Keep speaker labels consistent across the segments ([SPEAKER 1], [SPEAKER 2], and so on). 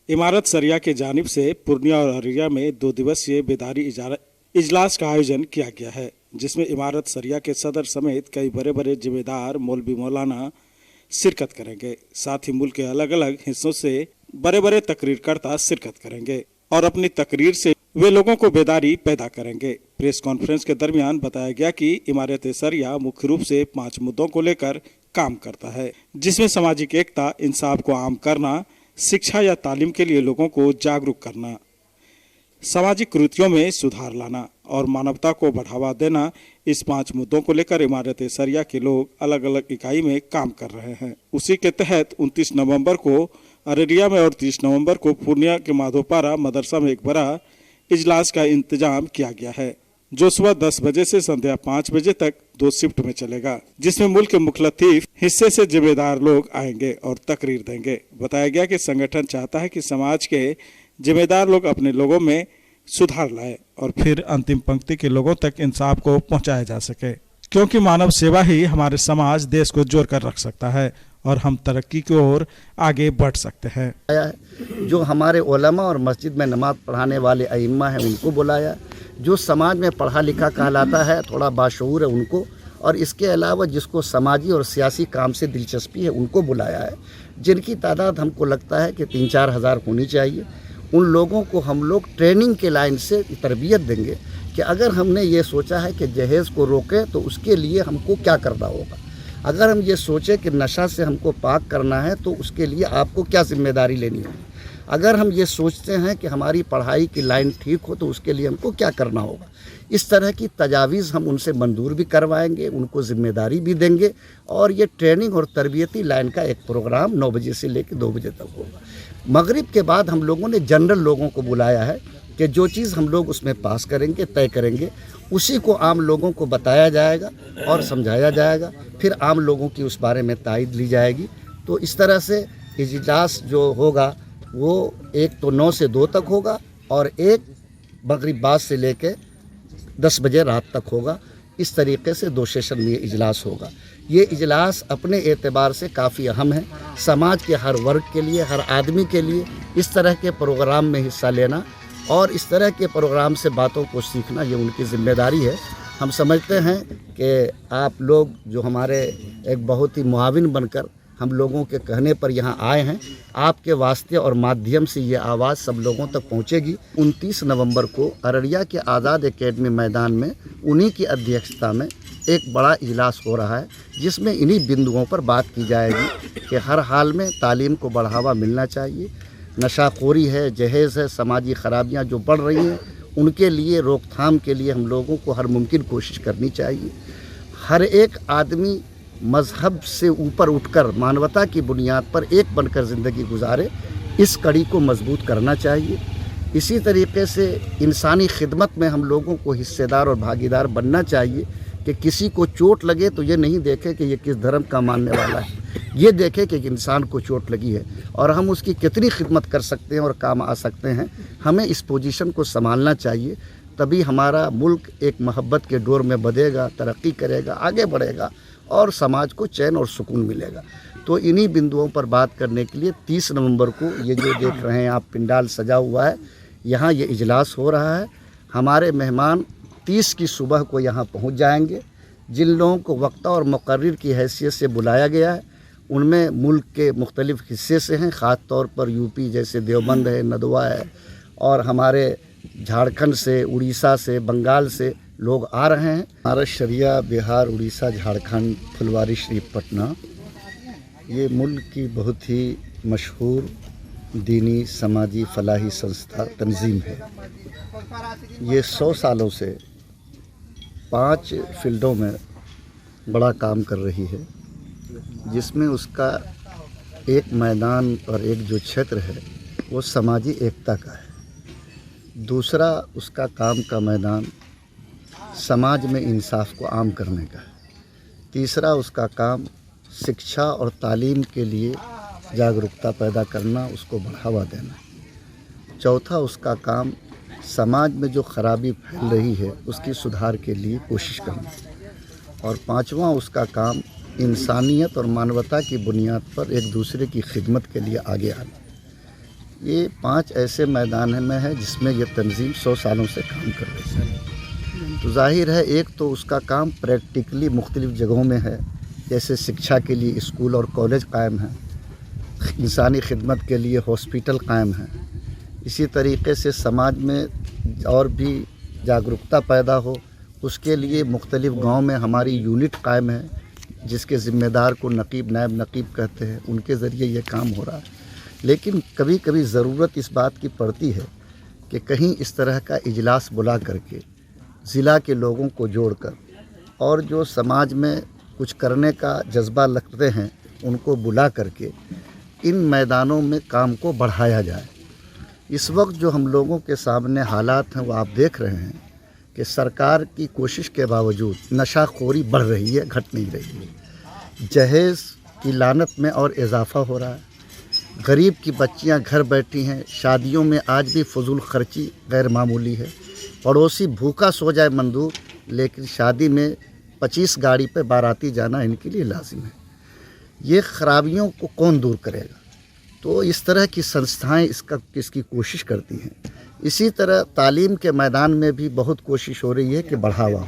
[SPEAKER 1] इमारत सरिया की जानिब से पूर्णिया और अररिया में 2 दिवसीय बेदारी इजलास का आयोजन किया गया है, जिसमें इमारत सरिया के सदर समेत कई बड़े बड़े जिम्मेदार मौलवी मौलाना शिरकत करेंगे। साथ ही मुल्क के अलग अलग हिस्सों से बड़े बड़े तकरीरकर्ता शिरकत करेंगे और अपनी तकरीर से वे लोगों को बेदारी पैदा करेंगे। प्रेस कॉन्फ्रेंस के दरमियान बताया गया कि इमारत सरिया मुख्य रूप से 5 मुद्दों को लेकर काम करता है, जिसमें सामाजिक एकता, इंसाफ को आम करना, शिक्षा या तालीम के लिए लोगों को जागरूक करना, सामाजिक कुरीतियों में सुधार लाना और मानवता को बढ़ावा देना। इस 5 मुद्दों को लेकर इमारत सरिया के लोग अलग अलग इकाई में काम कर रहे हैं। उसी के तहत 29 नवंबर को अररिया में और 30 नवंबर को पूर्णिया के माधोपारा मदरसा में एक बड़ा इजलास का इंतजाम किया गया है, जो सुबह 10 बजे से संध्या 5 बजे तक 2 शिफ्ट में चलेगा, जिसमें मुल्क के मुख्तलिफ हिस्से से जिम्मेदार लोग आएंगे और तकरीर देंगे। बताया गया कि संगठन चाहता है कि समाज के जिम्मेदार लोग अपने लोगों में सुधार लाए और फिर अंतिम पंक्ति के लोगों तक इंसाफ को पहुंचाया जा सके, क्योंकि मानव सेवा ही हमारे समाज देश को जोड़ कर रख सकता है और हम तरक्की की ओर आगे बढ़ सकते हैं।
[SPEAKER 2] जो हमारे उलमा और मस्जिद में नमाज पढ़ाने वाले अइम्मा हैं उनको बुलाया, जो समाज में पढ़ा लिखा कहलाता है, थोड़ा बाशऊर है उनको, और इसके अलावा जिसको समाजी और सियासी काम से दिलचस्पी है उनको बुलाया है, जिनकी तादाद हमको लगता है कि 3-4 हज़ार होनी चाहिए। उन लोगों को हम लोग ट्रेनिंग के लाइन से तरबियत देंगे कि अगर हमने ये सोचा है कि जहेज़ को रोकें तो उसके लिए हमको क्या करना होगा। अगर हम ये सोचें कि नशा से हमको पाक करना है तो उसके लिए आपको क्या जिम्मेदारी लेनी होगी। अगर हम ये सोचते हैं कि हमारी पढ़ाई की लाइन ठीक हो तो उसके लिए हमको क्या करना होगा। इस तरह की तजावीज़ हम उनसे मंजूर भी करवाएंगे, उनको ज़िम्मेदारी भी देंगे और ये ट्रेनिंग और तरबियती लाइन का एक प्रोग्राम 9 बजे से लेकर 2 बजे तक होगा। मगरिब के बाद हम लोगों ने जनरल लोगों को बुलाया है कि जो चीज़ हम लोग उसमें पास करेंगे, तय करेंगे, उसी को आम लोगों को बताया जाएगा और समझाया जाएगा, फिर आम लोगों की उस बारे में तायद ली जाएगी। तो इस तरह से इजलास जो होगा वो एक तो 9 से 2 तक होगा और एक मगरिब बाद से लेकर 10 बजे रात तक होगा। इस तरीके से 2 सेशन में ये इजलास होगा। ये इजलास अपने एतबार से काफ़ी अहम है। समाज के हर वर्ग के लिए, हर आदमी के लिए इस तरह के प्रोग्राम में हिस्सा लेना और इस तरह के प्रोग्राम से बातों को सीखना, ये उनकी ज़िम्मेदारी है। हम समझते हैं कि आप लोग जो हमारे एक बहुत ही मुआविन बनकर हम लोगों के कहने पर यहाँ आए हैं, आपके वास्ते और माध्यम से ये आवाज़ सब लोगों तक पहुँचेगी। 29 नवंबर को अररिया के आज़ाद एकेडमी मैदान में उन्हीं की अध्यक्षता में एक बड़ा इजलास हो रहा है, जिसमें इन्हीं बिंदुओं पर बात की जाएगी कि हर हाल में तालीम को बढ़ावा मिलना चाहिए। नशाखोरी है, जहेज़ है, समाजी खराबियाँ जो बढ़ रही हैं उनके लिए रोकथाम के लिए हम लोगों को हर मुमकिन कोशिश करनी चाहिए। हर एक आदमी मज़हब से ऊपर उठकर मानवता की बुनियाद पर एक बनकर ज़िंदगी गुजारे, इस कड़ी को मजबूत करना चाहिए। इसी तरीके से इंसानी खिदमत में हम लोगों को हिस्सेदार और भागीदार बनना चाहिए कि किसी को चोट लगे तो ये नहीं देखे कि ये किस धर्म का मानने वाला है, ये देखे कि इंसान को चोट लगी है और हम उसकी कितनी खिदमत कर सकते हैं और काम आ सकते हैं। हमें इस पोजीशन को संभालना चाहिए, तभी हमारा मुल्क एक मोहब्बत के डोर में बधेगा, तरक्की करेगा, आगे बढ़ेगा और समाज को चैन और सुकून मिलेगा। तो इन्हीं बिंदुओं पर बात करने के लिए 30 नवंबर को ये जो देख रहे हैं आप पिंडाल सजा हुआ है, यहाँ ये इजलास हो रहा है। हमारे मेहमान 30 की सुबह को यहाँ पहुँच जाएंगे। जिन लोगों को वक्ता और मुकर्रिर की हैसियत से बुलाया गया है उनमें मुल्क के मुख्तलिफ़ हिस्से से हैं, ख़ास तौर पर यूपी जैसे देवबंद है, नदवा है और हमारे झारखंड से, उड़ीसा से, बंगाल से लोग आ रहे हैं। महाराष्ट्र, शरिया, बिहार, उड़ीसा, झारखंड, फुलवारी शरीफ, पटना, ये मुल्क की बहुत ही मशहूर दीनी, समाजी, फलाही संस्था तंजीम है। ये 100 सालों से 5 फील्डों में बड़ा काम कर रही है, जिसमें उसका एक मैदान और एक जो क्षेत्र है वो समाजी एकता का है। दूसरा उसका काम का मैदान समाज में इंसाफ को आम करने का है। तीसरा उसका काम शिक्षा और तालीम के लिए जागरूकता पैदा करना, उसको बढ़ावा देना। चौथा उसका काम समाज में जो खराबी फैल रही है उसकी सुधार के लिए कोशिश करना। और पांचवा उसका काम इंसानियत और मानवता की बुनियाद पर एक दूसरे की खिदमत के लिए आगे आना। ये 5 ऐसे मैदान में है जिसमें ये तंजीम 100 सालों से काम कर रही है। तो जाहिर है एक तो उसका काम प्रैक्टिकली मुख्तलिफ़ जगहों में है, जैसे शिक्षा के लिए स्कूल और कॉलेज कायम है, इंसानी खिदमत के लिए हॉस्पिटल कायम है। इसी तरीके से समाज में और भी जागरूकता पैदा हो उसके लिए मुख्तलिफ़ गांव में हमारी यूनिट कायम है, जिसके ज़िम्मेदार को नकीब नायब नकीब कहते हैं, उनके ज़रिए ये काम हो रहा है। लेकिन कभी कभी ज़रूरत इस बात की पड़ती है कि कहीं इस तरह का इजलास बुला करके ज़िला के लोगों को जोड़कर और जो समाज में कुछ करने का जज्बा रखते हैं उनको बुला करके इन मैदानों में काम को बढ़ाया जाए। इस वक्त जो हम लोगों के सामने हालात हैं वो आप देख रहे हैं कि सरकार की कोशिश के बावजूद नशाखोरी बढ़ रही है, घट नहीं रही है। जहेज़ की लानत में और इजाफा हो रहा है। गरीब की बच्चियां घर बैठी हैं, शादियों में आज भी फजूल खर्ची गैर मामूली है। पड़ोसी भूखा सो जाए मंजूर, लेकिन शादी में 25 गाड़ी पे बाराती जाना इनके लिए लाजिम है। ये खराबियों को कौन दूर करेगा? तो इस तरह की संस्थाएं इसकी कोशिश करती हैं। इसी तरह तालीम के मैदान में भी बहुत कोशिश हो रही है कि बढ़ावा हो।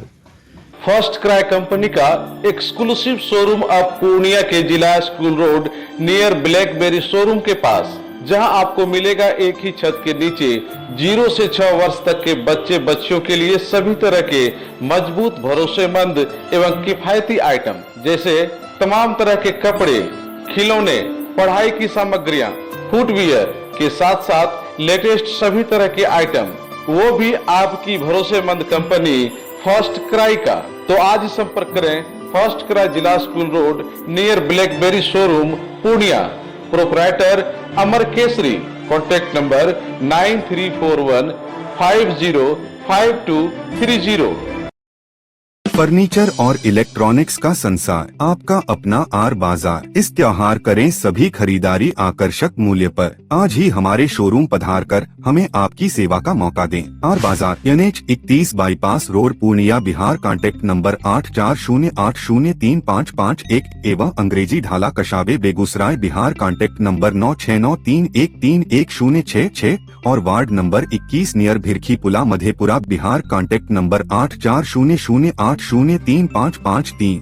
[SPEAKER 3] फर्स्ट क्राई कंपनी का एक्सक्लूसिव शोरूम अब पूर्णिया के जिला school road near BlackBerry showroom के पास, जहां आपको मिलेगा एक ही छत के नीचे 0 से 6 वर्ष तक के बच्चे बच्चियों के लिए सभी तरह के मजबूत, भरोसेमंद एवं किफायती आइटम, जैसे तमाम तरह के कपड़े, खिलौने, पढ़ाई की सामग्रियां, फुटवियर के साथ साथ लेटेस्ट सभी तरह के आइटम, वो भी आपकी भरोसेमंद कंपनी फर्स्ट क्राई का। तो आज ही संपर्क करें फर्स्ट क्राई जिला school road near BlackBerry showroom Purnia. Proprietor Amar Kesari. Contact number 9341 505230।
[SPEAKER 4] Furniture और इलेक्ट्रॉनिक्स का संसार, आपका अपना आर बाजार। इस त्योहार करें सभी खरीदारी आकर्षक मूल्य पर। आज ही हमारे शोरूम पधार कर हमें आपकी सेवा का मौका दें। आर बाजार NH 31 bypass road Purnia Bihar. Contact number 8408035551 एवं अंग्रेजी ढाला कशाबे बेगूसराय बिहार। कांटेक्ट नंबर 9693131066 और वार्ड नंबर 21 नियर भिरखी पुला मधेपुरा बिहार। Contact number 8400803553।